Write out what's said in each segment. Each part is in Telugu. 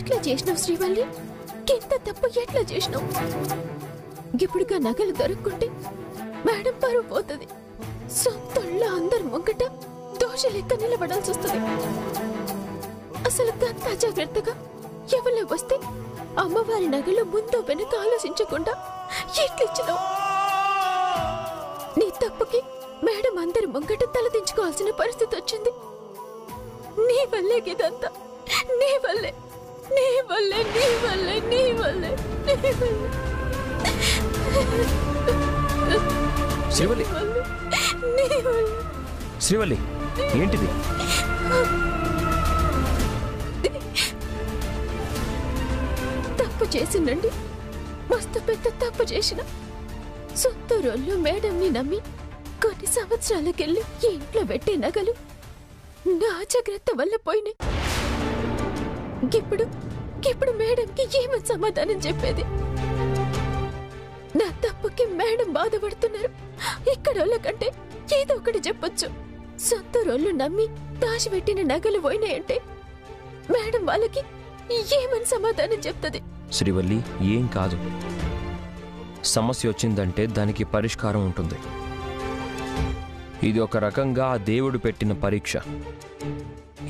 ఎట్లా చేసినావు శ్రీవల్లి? ఇంత తప్పు ఎట్లా చేసినావు? ఇప్పుడుగా నగలు దొరక్కుంటే మేడం పరువు పోతుంది. సొంతళ్ళ అందరు ముంగట దోష లెక్క నిలబడాల్సి వస్తుంది. అసలు గంత జాగ్రత్తగా ఎవరు వస్తే అమ్మవారి నగలు ముందు వెనక ఆలోచించకుండా ఎట్లిచ్చినావు? నీ తప్పుకి మేడం అందరి ముంగట తలదించుకోవాల్సిన పరిస్థితి వచ్చింది. నీ వల్లే ఇదంతా, నీ వల్లే, నీ వల్లే, నీ వల్లే, నీ వల్లే, నీ వల్లే. శ్రీవల్లి, శ్రీవల్లి, ఏంటిది? తప్పు చేసిందండి, మస్తు పెద్ద తప్పు చేసిన. సొంత రోజులు మేడంని నమ్మి కొన్ని సంవత్సరాలకెళ్ళి ఈ ఇంట్లో పెట్టే నగలు నా జాగ్రత్త వల్ల పోయినాయి. ఇప్పుడు మేడంకి ఏమని సమాధానం చెప్పేది? నా తప్పుకి మేడం బాధపడుతున్నారు. ఇక్కడ వాళ్ళకంటే ఏదో ఒకటి చెప్పొచ్చు. సొంత రోజులు నమ్మి దాచిపెట్టిన నగలు పోయినాయంటే మేడం వాళ్ళకి ఏమని సమాధానం చెప్తుంది? శ్రీవల్లి, ఏం కాదు. సమస్య వచ్చిందంటే దానికి పరిష్కారం ఉంటుంది. ఇది ఒక రకంగా ఆ దేవుడు పెట్టిన పరీక్ష.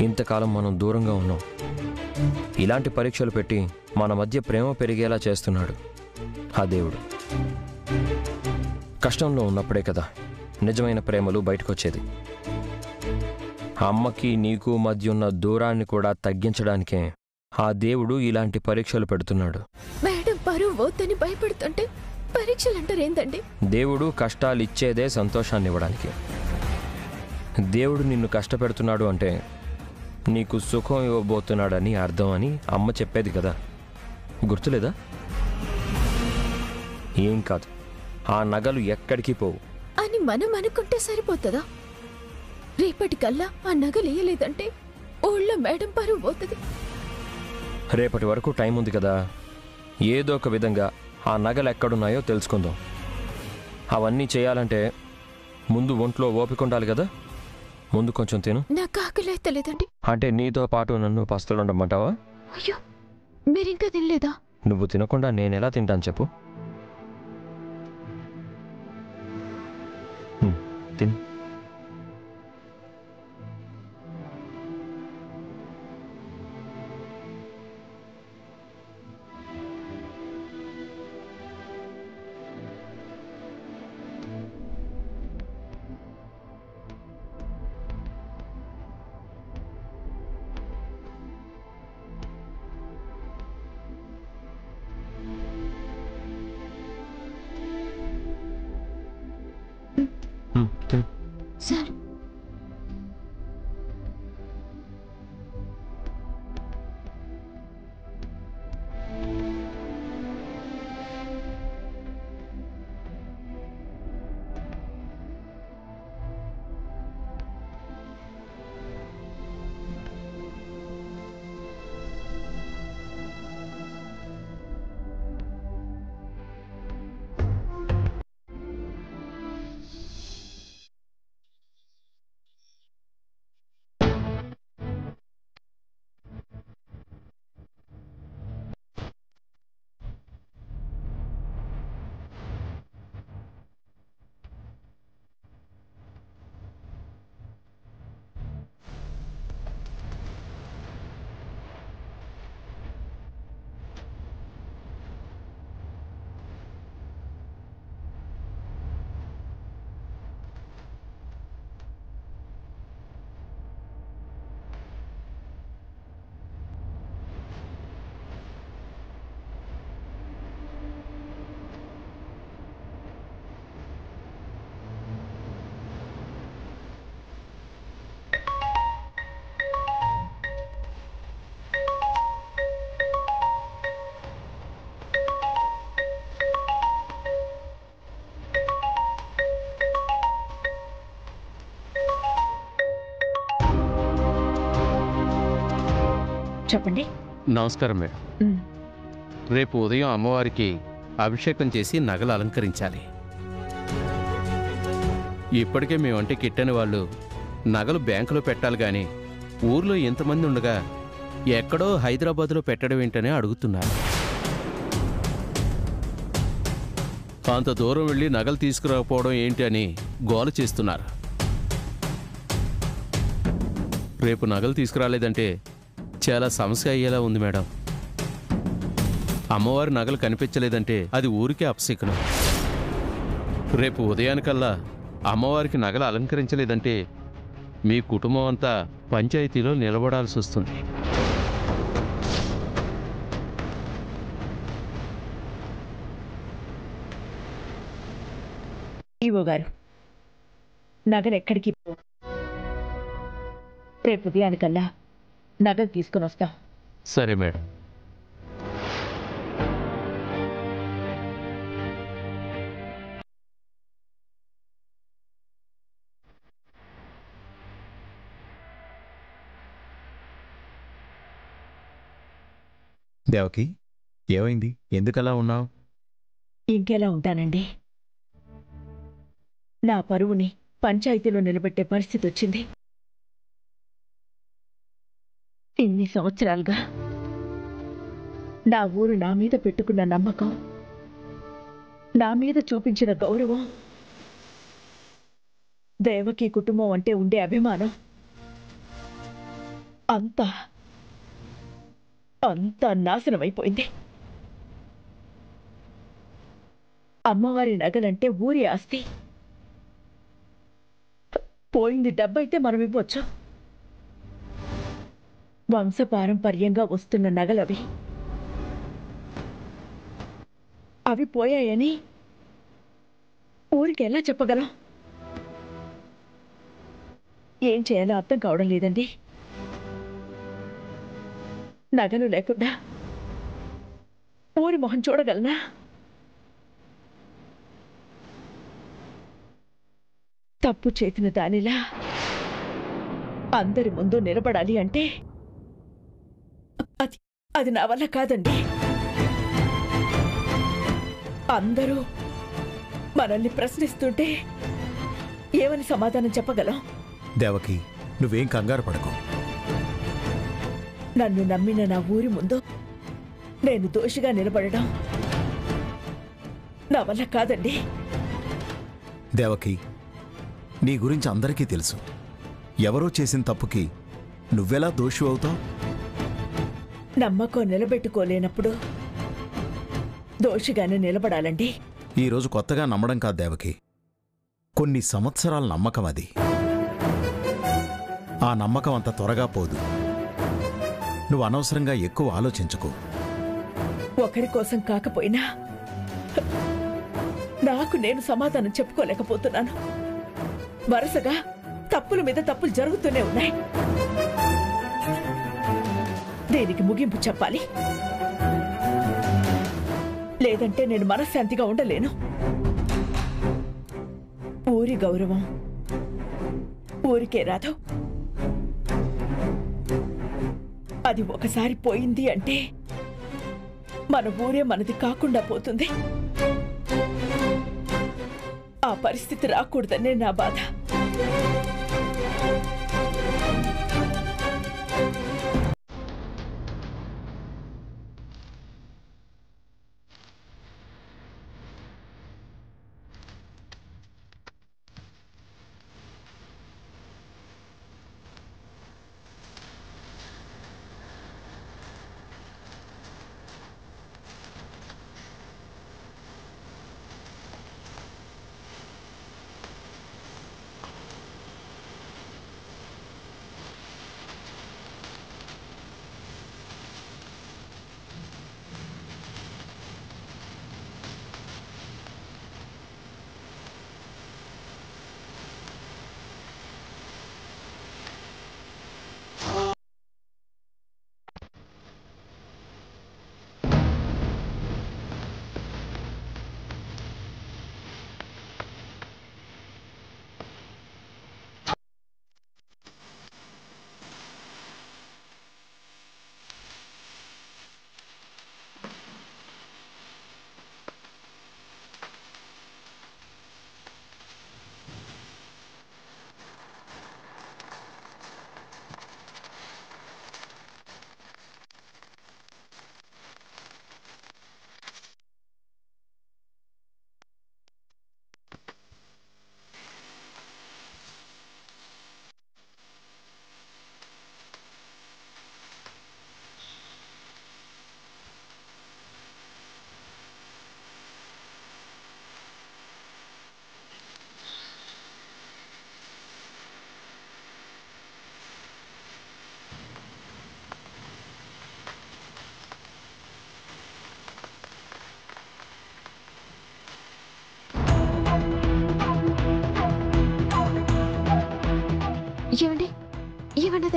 ఇంతకాలం మనం దూరంగా ఉన్నాం. ఇలాంటి పరీక్షలు పెట్టి మన మధ్య ప్రేమ పెరిగేలా చేస్తున్నాడు ఆ దేవుడు. కష్టంలో ఉన్నప్పుడే కదా నిజమైన ప్రేమలు బయటకొచ్చేది. అమ్మకి నీకు మధ్య ఉన్న దూరాన్ని కూడా తగ్గించడానికే ఆ దేవుడు ఇలాంటి పరీక్షలు పెడుతున్నాడు. మేడం పరువు పోతని భయపడుతుంటే పరీక్షలంటారేందండి? దేవుడు కష్టాలు ఇచ్చేదే సంతోషాన్ని ఇవ్వడానికి. దేవుడు నిన్ను కష్టపెడుతున్నాడు అంటే నీకు సుఖం ఇవ్వబోతున్నాడని అర్థం అని అమ్మ చెప్పేది కదా, గుర్తులేదా? ఏం కాదు, ఆ నగలు ఎక్కడికి పోవు అని మనం అనుకుంటే సరిపోతుందా? రేపటికల్లా ఆ నగలు ఇయ్యలేదంటే ఊళ్ళో మేడం పరువు పోతుంది. రేపటి వరకు టైం ఉంది కదా, ఏదో ఒక విధంగా ఆ నగలు ఎక్కడున్నాయో తెలుసుకుందాం. అవన్నీ చేయాలంటే ముందు ఒంట్లో ఓపిక ఉండాలి కదా. ముందు కొంచెం తిను. నాకు ఆకలి అయితలేదండి. అంటే నీతో పాటు నన్ను పస్తులు ఉండమంటావా? అయ్యో, మీరింకా తినలేదా? నువ్వు తినకుండా నేనెలా తింటాను చెప్పు. తిను. సార్, చెప్పండి. నమస్కారం మేడం. రేపు ఉదయం అమ్మవారికి అభిషేకం చేసి నగలు అలంకరించాలి. ఇప్పటికే మేమంటే కిట్టని వాళ్ళు నగలు బ్యాంకులో పెట్టాలి, కానీ ఊర్లో ఎంతమంది ఉండగా ఎక్కడో హైదరాబాద్లో పెట్టడం ఏంటనే అడుగుతున్నారు. అంత దూరం వెళ్ళి నగలు తీసుకురాకపోవడం ఏంటి అని గోల చేస్తున్నారు. రేపు నగలు తీసుకురాలేదంటే చాలా సమస్య అయ్యేలా ఉంది మేడం. అమ్మవారి నగలు కనిపించలేదంటే అది ఊరికే అపశకునం. రేపు ఉదయానికల్లా అమ్మవారికి నగలు అలంకరించలేదంటే మీ కుటుంబం అంతా పంచాయతీలో నిలబడాల్సి వస్తుంది. ఈవో గారు, నగలు ఎక్కడికి పో, రేపు ఉదయానికల్లా నగలు తీసుకుని వస్తాం. సరే మేడం. దేవకి, ఏమైంది? ఎందుకలా ఉన్నావు? ఇంకెలా ఉంటానండి, నా పరువుని పంచాయతీలో నిలబెట్టే పరిస్థితి వచ్చింది. ఇన్ని సంవత్సరాలుగా నా ఊరు నా మీద పెట్టుకున్న నమ్మకం, నా మీద చూపించిన గౌరవం, దేవకి కుటుంబం అంటే ఉండే అభిమానం అంతా అంతా నాశనమైపోయింది. అమ్మవారి నగలంటే ఊరి ఆస్తి. పోయింది డబ్బైతే మనం ఇవ్వచ్చు. వంశపారంపర్యంగా వస్తున్న నగలవి. అవి పోయాయని ఊరికి ఎలా చెప్పగలం? ఏం చేయాలో అర్థం కావడం లేదండి. నగలు లేకుండా ఊరి మొహం చూడగలనా? తప్పు చేసిన దానిలా అందరి ముందు నిలబడాలి అంటే అది నా వల్ల కాదండి. అందరూ మనల్ని ప్రశ్నిస్తుంటే ఏమని సమాధానం చెప్పగలం? దేవకి, నువ్వేం కంగారు పడకు. నన్ను నమ్మిన నా ఊరి ముందు నేను దోషిగా నిలబడడం నా వల్ల కాదండి. దేవకి, నీ గురించి అందరికీ తెలుసు. ఎవరో చేసిన తప్పుకి నువ్వెలా దోషి అవుతావు? నమ్మకం నిలబెట్టుకోలేనప్పుడు దోషిగానే నిలబడాలండి. ఈరోజు కొత్తగా నమ్మడం కాదు దేవకి, కొన్ని సంవత్సరాల నమ్మకం అది. ఆ నమ్మకం అంత త్వరగా పోదు. నువ్వు అనవసరంగా ఎక్కువ ఆలోచించకు. ఒకరి కోసం కాకపోయినా నాకు నేను సమాధానం చెప్పుకోలేకపోతున్నాను. వరుసగా తప్పుల మీద తప్పులు జరుగుతూనే ఉన్నాయి. దీనికి ముగింపు చెప్పాలి, లేదంటే నేను మనశ్శాంతిగా ఉండలేను. ఊరి గౌరవం ఊరికే రాదు. అది ఒకసారి పోయింది అంటే మన ఊరే మనది కాకుండా పోతుంది. ఆ పరిస్థితి రాకూడదనే నా బాధ.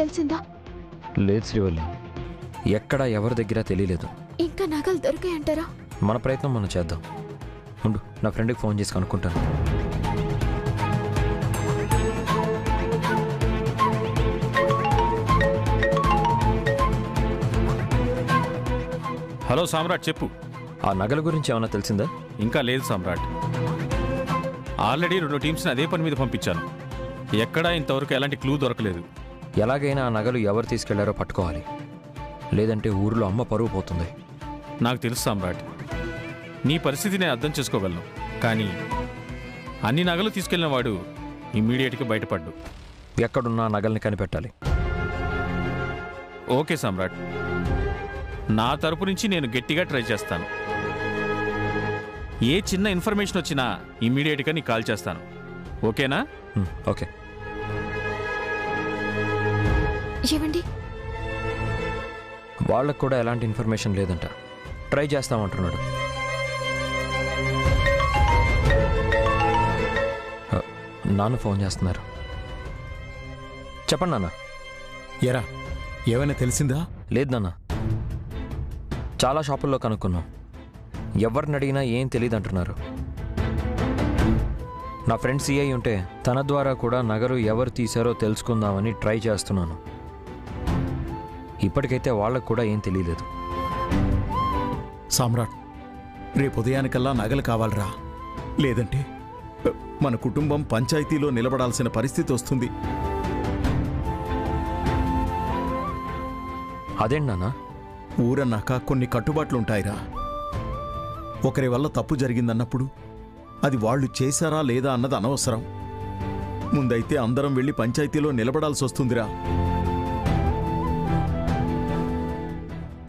తెలిసిందా? లేదు శ్రీవల్లి, ఎక్కడ ఎవరి దగ్గర తెలియలేదు. ఇంకా నగలు దొరికాయంటారా? మన ప్రయత్నం మనం చేద్దాం. ఉండు, నా ఫ్రెండ్కి ఫోన్ చేసి కనుక్కుంటాను. హలో సామ్రాట్, చెప్పు. ఆ నగల గురించి ఏమైనా తెలిసిందా? ఇంకా లేదు సామ్రాట్. ఆల్రెడీ 2 టీమ్స్ని అదే పని మీద పంపించాను. ఎక్కడా ఇంతవరకు ఎలాంటి క్లూ దొరకలేదు. ఎలాగైనా ఆ నగలు ఎవరు తీసుకెళ్లారో పట్టుకోవాలి, లేదంటే ఊరిలో అమ్మ పరువు పోతుంది. నాకు తెలుసు సామ్రాట్, నీ పరిస్థితిని అర్థం చేసుకోగలను. కానీ అన్ని నగలు తీసుకెళ్లిన వాడు ఇమ్మీడియట్గా బయటపడ్డు. ఎక్కడున్నా నగల్ని కనిపెట్టాలి. ఓకే సామ్రాట్, నా తరపు నుంచి నేను గట్టిగా ట్రై చేస్తాను. ఏ చిన్న ఇన్ఫర్మేషన్ వచ్చినా ఇమ్మీడియట్గా నీకు కాల్ చేస్తాను. ఓకేనా? ఓకే. ఏవండి, వాళ్ళకు కూడా ఎలాంటి ఇన్ఫర్మేషన్ లేదంట. ట్రై చేస్తామంటున్నాడు. నాన్న ఫోన్ చేస్తున్నారు. చెప్పండి నాన్న. ఎరా, ఏమైనా తెలిసిందా? లేదు నాన్న, చాలా షాపుల్లో కనుక్కున్నాం. ఎవరిని అడిగినా ఏం తెలియదు అంటున్నారు. నా ఫ్రెండ్ సిఐ ఉంటే తన ద్వారా కూడా నగలు ఎవరు తీశారో తెలుసుకుందామని ట్రై చేస్తున్నాను. ఇప్పటికైతే వాళ్ళకు కూడా ఏం తెలియలేదు. సామ్రాట్, రేపు ఉదయానికల్లా నగలు కావాలరా, లేదంటే మన కుటుంబం పంచాయతీలో నిలబడాల్సిన పరిస్థితి వస్తుంది. అదేంటి నాన్న? ఊరన్నాక కొన్ని కట్టుబాట్లుంటాయిరా. ఒకరి వల్ల తప్పు జరిగిందన్నప్పుడు అది వాళ్ళు చేశారా లేదా అన్నది అనవసరం. ముందైతే అందరం వెళ్ళి పంచాయతీలో నిలబడాల్సి వస్తుందిరా.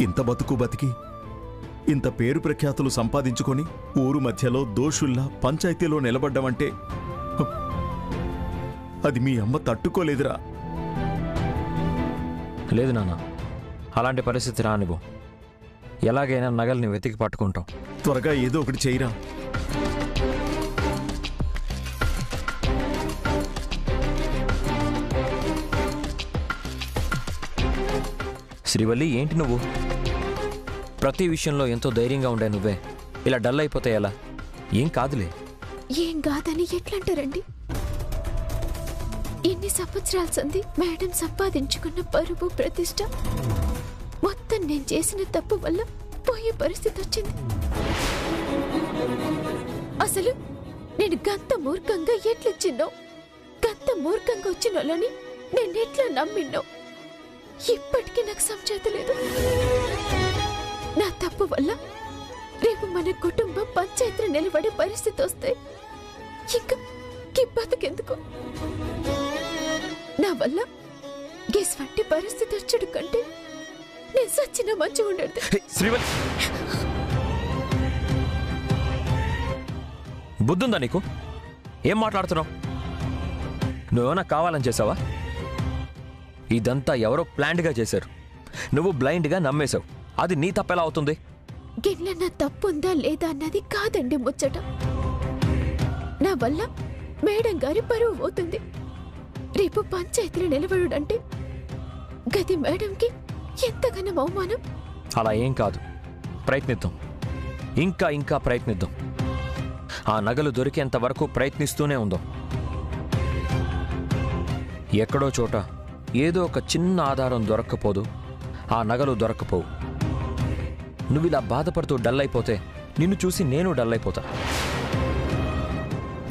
ఇంత బతుకు బతికి ఇంత పేరు ప్రఖ్యాతులు సంపాదించుకొని ఊరు మధ్యలో దోషుల్లా పంచాయతీలో నిలబడ్డామంటే అది మీ అమ్మ తట్టుకోలేదురా. లేదు నాన్న, అలాంటి పరిస్థితి రానివ్వు. ఎలాగైనా నగల్ని వెతికి పట్టుకుంటాం. త్వరగా ఏదో ఒకటి చేయరా. శ్రీవల్లి, ఏంటి నువ్వు? ప్రతి విషయంలో ఎంతో ధైర్యంగా ఉండే నువ్వే ఇలా డల్ అయిపోతే ఎలా? ఏం కాదులే. ఏం కాదని ఎట్లంటారండి? ఎన్ని సంవత్సరాల సంది మేడం సంపాదించుకున్న పరువు ప్రతిష్ట మొత్తం నేను చేసిన తప్పు వల్ల పోయే పరిస్థితి వచ్చింది. అసలు నేను గంత మూర్ఖంగా ఎట్లొచ్చిన్నో, గంత మూర్ఖంగా వచ్చిన వాళ్ళని నేను ఎట్లా నమ్మిన్నో ఇప్పటికీ నాకు సంచేతలేదు. నా తప్పు వల్ల రేపు మన కుటుంబం పంచాయతీ నిలబడే పరిస్థితి వస్తే ఇంకా బతుకెందుకు? నా వల్ల గేస్ వంటి పరిస్థితి వచ్చాడు కంటే నేను సచ్చిన మంచిగా ఉండదు. శ్రీవల్లి, బుద్ధుందా నీకు? ఏం మాట్లాడుతున్నావు? నువ్వేమన్నా కావాలని చేసావా? ఇదంతా ఎవరో ప్లాన్డ్గా చేశారు. నువ్వు బ్లైండ్గా నమ్మేశావు. అది నీ తప్పెలా అవుతుంది? గిట్ల నా తప్పుందా లేదా అన్నది కాదండి ముచ్చట. నా వల్ల మేడం గారి పరువు పోతుంది. రేపు పంచాయతీలో నిలబడుడంటే గది మేడంకి ఎంతగానో అవమానం. అలా ఏం కాదు, ప్రయత్నిద్దాం. ఇంకా ఇంకా ప్రయత్నిద్దాం. ఆ నగలు దొరికేంత వరకు ప్రయత్నిస్తూనే ఉందాం. ఎక్కడో చోట ఏదో ఒక చిన్న ఆధారం దొరక్కపోదు, ఆ నగలు దొరక్కపోవు. నువ్వు ఇలా బాధపడుతూ డల్ అయిపోతే నిన్ను చూసి నేను డల్ అయిపోతా.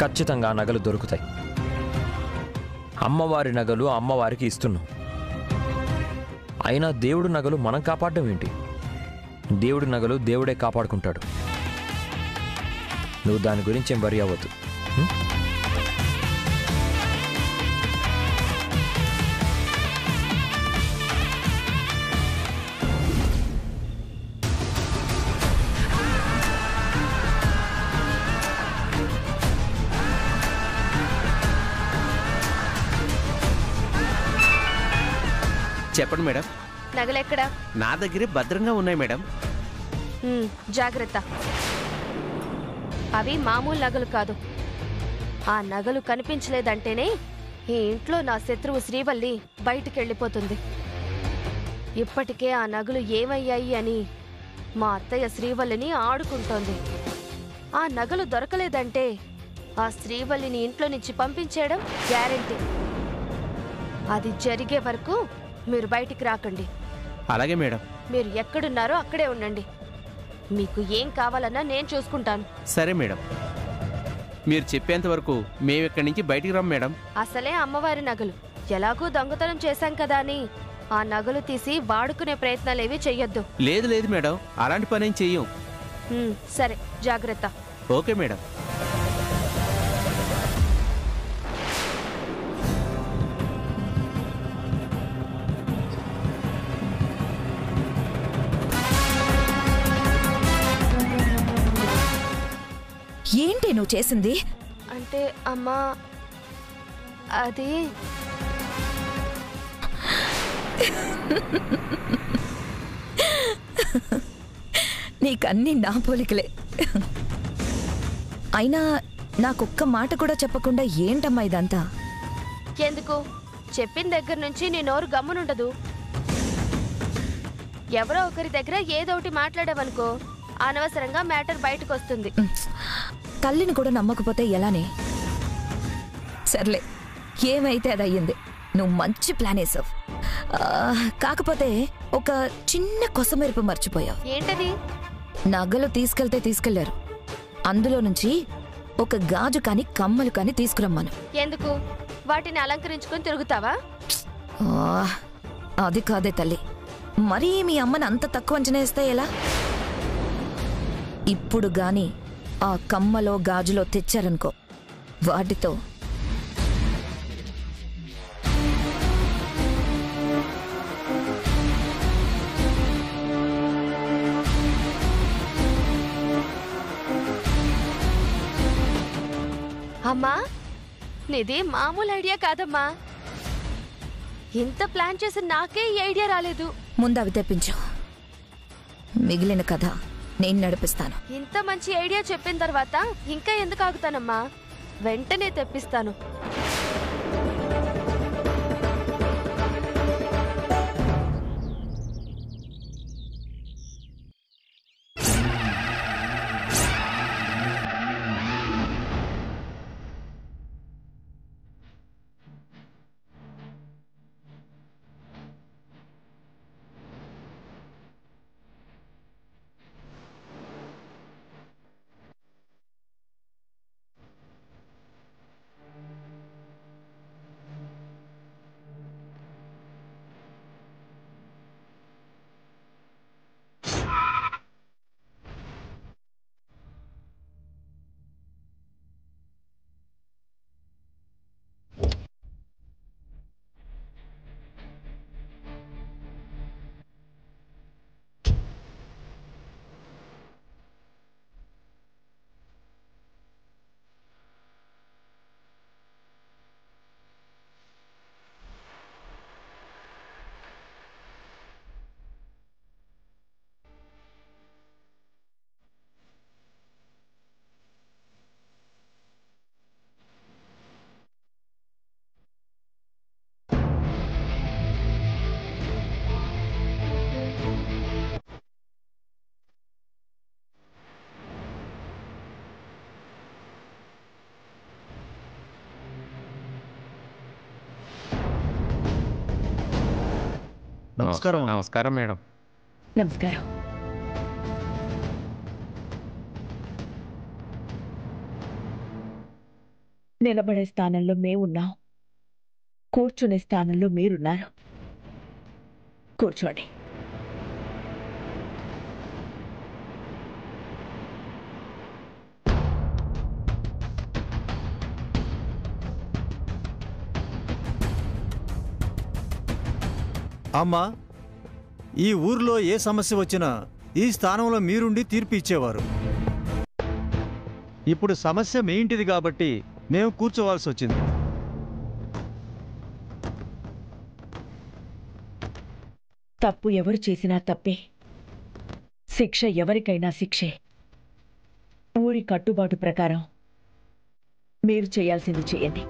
ఖచ్చితంగా ఆ నగలు దొరుకుతాయి. అమ్మవారి నగలు అమ్మవారికి ఇస్తున్నాం. అయినా దేవుడు నగలు మనం కాపాడడం ఏంటి? దేవుడి నగలు దేవుడే కాపాడుకుంటాడు. నువ్వు దాని గురించి ఏం వరి అవ్వద్దు. చెప్పండి మేడం. నగలెక్కడా? నా దగ్గరే భద్రంగా ఉన్నాయి మేడం. జాగ్రత్త, అవి మామూలు నగలు కాదు. ఆ నగలు కనిపించలేదంటేనే ఈ ఇంట్లో నా శత్రువు శ్రీవల్లి బయటికెళ్ళిపోతుంది. ఇప్పటికే ఆ నగలు ఏమయ్యాయి అని మా అత్తయ్య శ్రీవల్లిని ఆడుకుంటోంది. ఆ నగలు దొరకలేదంటే ఆ శ్రీవల్లిని ఇంట్లో నుంచి పంపించేయడం గ్యారెంటీ. అది జరిగే వరకు మీరు బయటికి రాకండి. అలాగే మేడం. మీరు ఎక్కడున్నారో అక్కడే ఉండండి. మీకు ఏం కావాలన్నా నేను చూసుకుంటాను. సరే మేడం. మీరు చెప్పేంత వరకు మేము ఇక్కడి నుంచి బయటికి రాం మేడం. అసలే అమ్మవారి నగలు ఎలాగూ దొంగతనం చేశాం కదా అని ఆ నగలు తీసి వాడుకునే ప్రయత్నాలేవి చెయ్యొద్దు. లేదు లేదు మేడం, అలాంటి పనేం చెయ్యం. సరే, జాగ్రత్త. Okay madam. ఏంటి నువ్వు చేసింది? అంటే అమ్మా, అది నీకన్నీ నా పోలికలే. అయినా నాకొక్క మాట కూడా చెప్పకుండా ఏంటమ్మా ఇదంతా? ఎందుకు? చెప్పిన దగ్గర నుంచి నీ నోరు గమ్మునుండదు. ఎవరో ఒకరి దగ్గర ఏదో ఒకటి మాట్లాడావనుకో, అనవసరంగా మ్యాటర్ బయటకు వస్తుంది. తల్లిని కూడా నమ్మకపోతే ఎలానే? సర్లే, ఏమైతే అది అయ్యింది. నువ్వు మంచి ప్లాన్ వేసావు. కాకపోతే ఒక చిన్న కొసమెరుపు మర్చిపోయావు. ఏంటది? నగలు తీసుకెళ్లారు. అందులో నుంచి ఒక గాజు కాని కమ్మలు కాని తీసుకురమ్మాను. ఎందుకు? వాటిని అలంకరించుకొని తిరుగుతావా? అది కాదే తల్లి, మరీ మీ అమ్మని అంత తక్కువ అంచనా వేస్తే ఎలా? ఇప్పుడు గాని ఆ కమ్మలో గాజులో తెచ్చారనుకో, వాటితో అమ్మా, నీది మామూలు ఐడియా కాదమ్మా. ఇంత ప్లాన్ చేసి నాకే ఈ ఐడియా రాలేదు. ముందు అవి తెప్పించు, మిగిలిన కథ నేను నడిపిస్తాను. ఇంత మంచి ఐడియా చెప్పిన తర్వాత ఇంకా ఎందుకు ఆగుతానమ్మా? వెంటనే తెప్పిస్తాను. నమస్కారం. నమస్కారం మేడం. నమస్కారం. నిలబడే స్థానంలో మేమున్నాం, కూర్చునే స్థానంలో మీరున్నారు. కూర్చోండి. అమ్మా, ఈ ఊర్లో ఏ సమస్య వచ్చినా ఈ స్థానంలో మీరుండి తీర్పు ఇచ్చేవారు. ఇప్పుడు సమస్య మీ ఇంటిది కాబట్టి మేము కూర్చోవాల్సి వచ్చింది. తప్పు ఎవరు చేసినా తప్పే, శిక్ష ఎవరికైనా శిక్షే. ఊరి కట్టుబాటు ప్రకారం మీరు చేయాల్సింది చేయండి.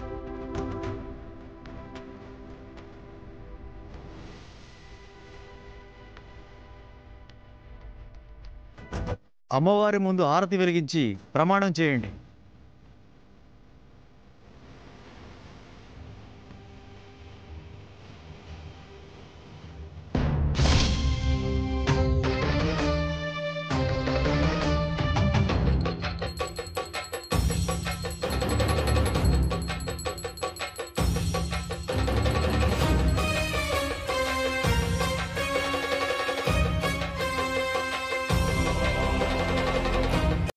అమ్మవారి ముందు ఆరతి వెలిగించి ప్రమాణం చేయండి.